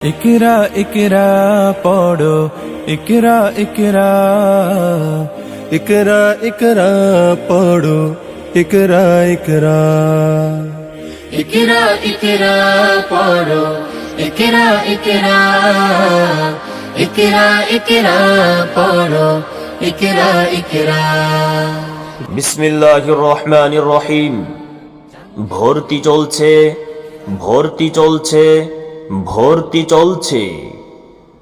इकरा इकरा पढ़ो इकरा इकरा इकरा इकरा पढ़ो इकरा इकरा इकरा इकरा पढ़ो इकरा इकरा इकरा इकरा पढ़ो इकरा इकरा। বিসমিল্লাহির রহমানির রহিম। ভর্তি চলছে ভর্তি চলছে ভর্তি চলছে।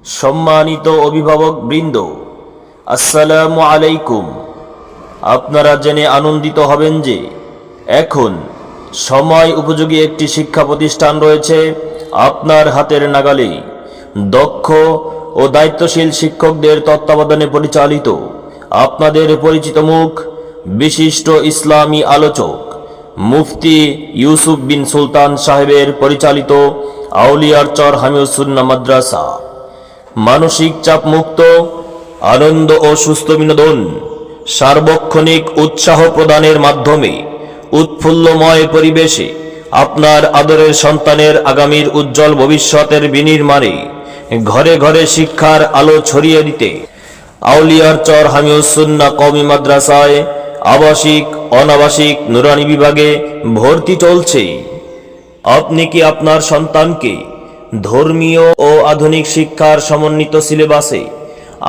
সম্মানিত অভিভাবক বৃন্দ, আসসালামু আলাইকুম। আপনারা জেনে আনন্দিত হবেন যে এখন সময় উপযোগী একটি শিক্ষা প্রতিষ্ঠান রয়েছে আপনার হাতের নাগালে। দক্ষ ও দায়িত্বশীল শিক্ষকদের তত্ত্বাবধানে পরিচালিত, আপনাদের পরিচিত মুখ, বিশিষ্ট ইসলামী আলোচক মুফতি ইউসুফ বিন সুলতান সাহেবের পরিচালিত আউলিয়ার চর হামিউস সুন্নাহ মাদ্রাসা মানসিক চাপ মুক্ত, আনন্দ ও সুস্থ বিনোদন, সার্বক্ষণিক উৎসাহ প্রদানের মাধ্যমে উৎফুল্লময় পরিবেশে আপনার আদরের সন্তানের আগামীর উজ্জ্বল ভবিষ্যতের বিনির্মাণে ঘরে ঘরে শিক্ষার আলো ছড়িয়ে দিতে আউলিয়ার চর হামিউস সুন্নাহ কওমি মাদ্রাসায় আবাসিক অনাবাসিক নুরানি বিভাগে ভর্তি চলছে। আপনি কি আপনার সন্তানকে ধর্মীয় ও আধুনিক শিক্ষার সমন্বিত সিলেবাসে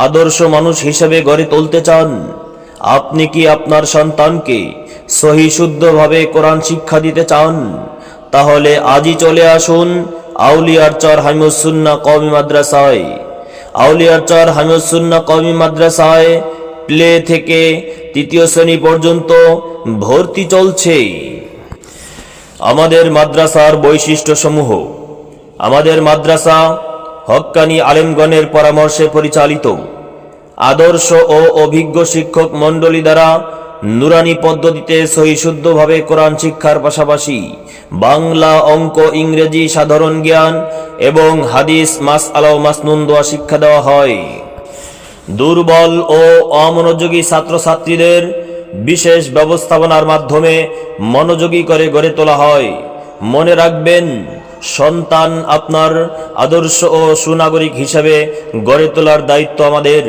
আদর্শ মানুষ হিসেবে গড়ে তুলতে চান? আপনি কি আপনার সন্তানকে সহি শুদ্ধভাবে কোরআন শিক্ষা দিতে চান? তাহলে আজই চলে আসুন আউলিয়ার চর হামিউস সুন্নাহ কওমি মাদ্রাসায়। আউলিয়ার চর হামিউস সুন্নাহ কওমি মাদ্রাসায় প্লে থেকে তৃতীয় শ্রেণী পর্যন্ত ভর্তি চলছে। আমাদের মাদ্রাসার বৈশিষ্ট্য সমূহ: আমাদের মাদ্রাসা হক্কানি আলেমগণের পরামর্শে পরিচালিত, আদর্শ ও অভিজ্ঞ শিক্ষক মণ্ডলী দ্বারা নুরানি পদ্ধতিতে সহিশুদ্ধভাবে কোরআন শিক্ষার পাশাপাশি বাংলা, অঙ্ক, ইংরেজি, সাধারণ জ্ঞান এবং হাদিস, মাসআলা ও মাসনুন দোয়া শিক্ষা দেওয়া হয়। দুর্বল ও অমনোযোগী ছাত্রছাত্রীদের বিশেষ ব্যবস্থাপনার মাধ্যমে মনোযোগী করে গড়ে তোলা হয়। মনে রাখবেন, সন্তান আপনার আদর্শ ও সুনাগরিক হিসেবে গড়ে তোলার দায়িত্ব আমাদের।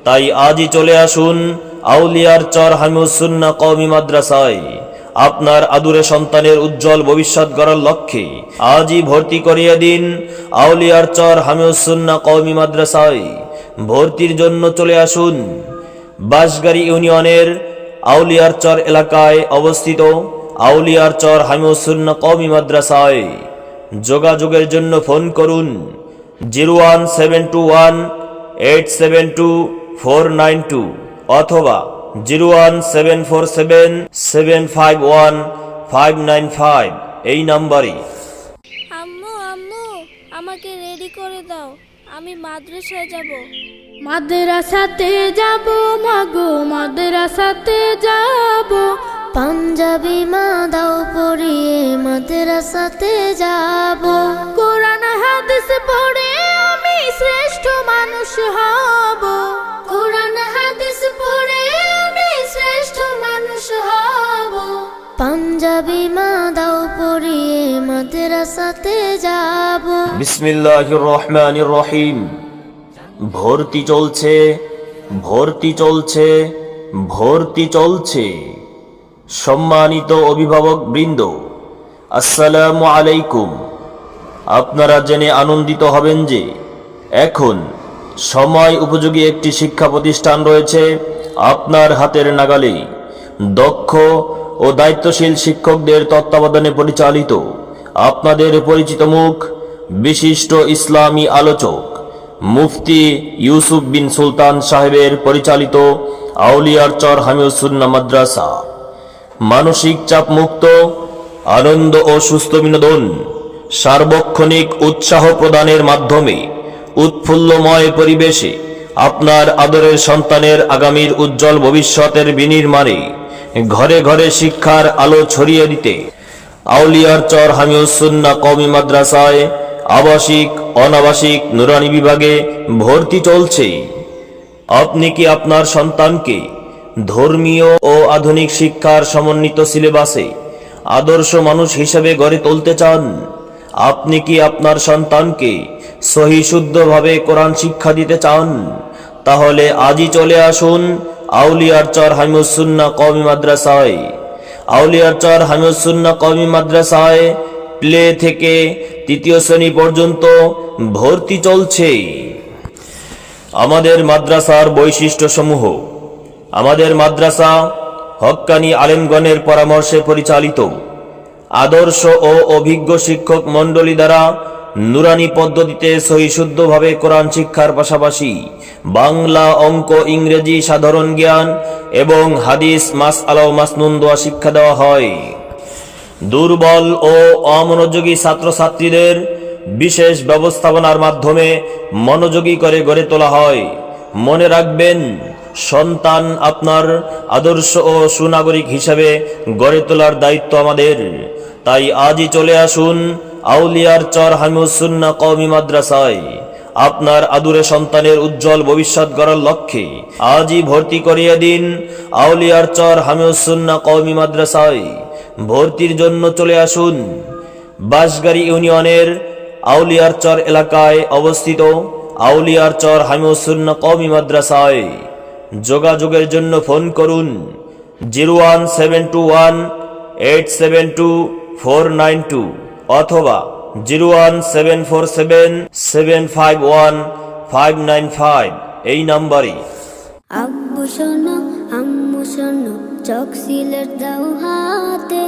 তাই আজই চলে আসুন আউলিয়ার চর হামিউস সুন্নাহ কওমি মাদ্রাসায়। আপনার আদুরে সন্তানের উজ্জ্বল ভবিষ্যৎ গড়ার লক্ষ্যে আজই ভর্তি করিয়ে দিন আউলিয়ার চর হামিউস সুন্নাহ কওমি মাদ্রাসায়। ভর্তির জন্য চলে আসুন বাঁশগাড়ি ইউনিয়নের আউলিয়ার চর এলাকায় অবস্থিত আউলিয়ার চর হামিউস সুন্নাহ কওমি মাদ্রাসায়। যোগাযোগের জন্য ফোন করুন 01721872492 অথবা 01747751595 এই নম্বরে। আম্মু আম্মু, আমাকে রেডি করে দাও, আমি মাদ্রাসায় যাব। মাদ্রাসাতে যাব মাগো, মাদ্রাসাতে যাব। পাঞ্জাবি মা দাও পড়িয়ে মাদ্রাসাতে যাব। কোরআন হাদিস পড়ে আমি শ্রেষ্ঠ মানুষ হব। কোরআন হাদিস পড়ে আমি শ্রেষ্ঠ মানুষ হব। পাঞ্জাবি মা দাও পড়িয়ে মাদ্রাসাতে যাব। বিসমিল্লাহির রহমানির রহিম। ভর্তি চলছে ভর্তি চলছে ভর্তি চলছে। সম্মানিত অভিভাবক বৃন্দ, আসসালামু আলাইকুম। আপনারা জেনে আনন্দিত হবেন যে এখন সময় উপযোগী একটি শিক্ষা প্রতিষ্ঠান রয়েছে আপনার হাতের নাগালে। দক্ষ ও দায়িত্বশীল শিক্ষকদের তত্ত্বাবধানে পরিচালিত, আপনাদের পরিচিত মুখ, বিশিষ্ট ইসলামী আলোচক মুফতি ইউসুফ বিন সুলতান সাহেবের পরিচালিত আউলিয়ার চর হামিউস সুন্নাহ মাদ্রাসা মানসিক চাপ মুক্ত, আনন্দ ও সুস্থ বিনোদন, সার্বক্ষণিক উৎসাহ প্রদানের মাধ্যমে উৎফুল্লময় পরিবেশে আপনার আদরের সন্তানের আগামীর উজ্জ্বল ভবিষ্যতের বিনির্মাণে ঘরে ঘরে শিক্ষার আলো ছড়িয়ে দিতে আউলিয়ার চর হামিউস সুন্নাহ কওমি মাদ্রাসায় আবাসিক অনাবাসিক নুরানি বিভাগে ভর্তি চলছে। আপনি কি আপনার সন্তানকে ধর্মীয় ও আধুনিক শিক্ষার সমন্বিত সিলেবাসে আদর্শ মানুষ হিসেবে গড়ে তুলতে চান? আপনি কি আপনার সন্তানকে সহি শুদ্ধভাবে কোরআন শিক্ষা দিতে চান, তাহলে আজই চলে আসুন আউলিয়ার চর হামিউস-সুন্নাহ কওমি মাদ্রাসায়। আউলিয়ার চর হামিউস-সুন্নাহ কওমি মাদ্রাসায় প্লে থেকে তৃতীয় শ্রেণী পর্যন্ত ভর্তি চলছে। আমাদের মাদ্রাসার বৈশিষ্ট্যসমূহ: আমাদের মাদ্রাসা হক্কানি আলেমগণের পরামর্শে পরিচালিত, আদর্শ ও অভিজ্ঞ শিক্ষক মণ্ডলী দ্বারা নুরানি পদ্ধতিতে সহিশুদ্ধভাবে কোরআন শিক্ষার পাশাপাশি বাংলা, অঙ্ক, ইংরেজি, সাধারণ জ্ঞান এবং হাদিস, মাসআলা ও মাসনুন দোয়া শিক্ষা দেওয়া হয়। দুর্বল ও অমনোযোগী ছাত্রছাত্রীদের বিশেষ ব্যবস্থাপনার মাধ্যমে মনোযোগী করে গড়ে তোলা হয়। মনে রাখবেন, সন্তান আপনার আদর্শ ও সুনাগরিক হিসেবে গড়ে তোলার দায়িত্ব আমাদের। তাই আজই চলে আসুন আউলিয়ার চর হামিউস-সুন্নাহ কওমি মাদ্রাসায়। আপনার আদুরে সন্তানের উজ্জ্বল ভবিষ্যৎ গড়ার লক্ষ্যে আজই ভর্তি করিয়ে দিন আউলিয়ার চর হামিউস-সুন্নাহ কওমি মাদ্রাসায়। ভর্তির জন্য চলে আসুন বাঁশগাড়ি ইউনিয়নের আউলিয়ার চর এলাকায় অবস্থিত আউলিয়ার চর হামিউস-সুন্নাহ কওমি মাদ্রাসায়। যোগাযোগের জন্য ফোন করুন 01721872492 অথবা 01747751595 এই নম্বরে। আব্বু শোনো, আম্মু শোনো, চক সিলেট দাও হাতে,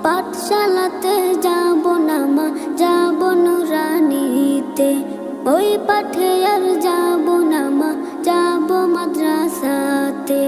পাঠশালাতে যাব না মা, যাব নুরানিতে। ওই পাঠে আর যাব না মা, যাব মাদ্রাসাতে।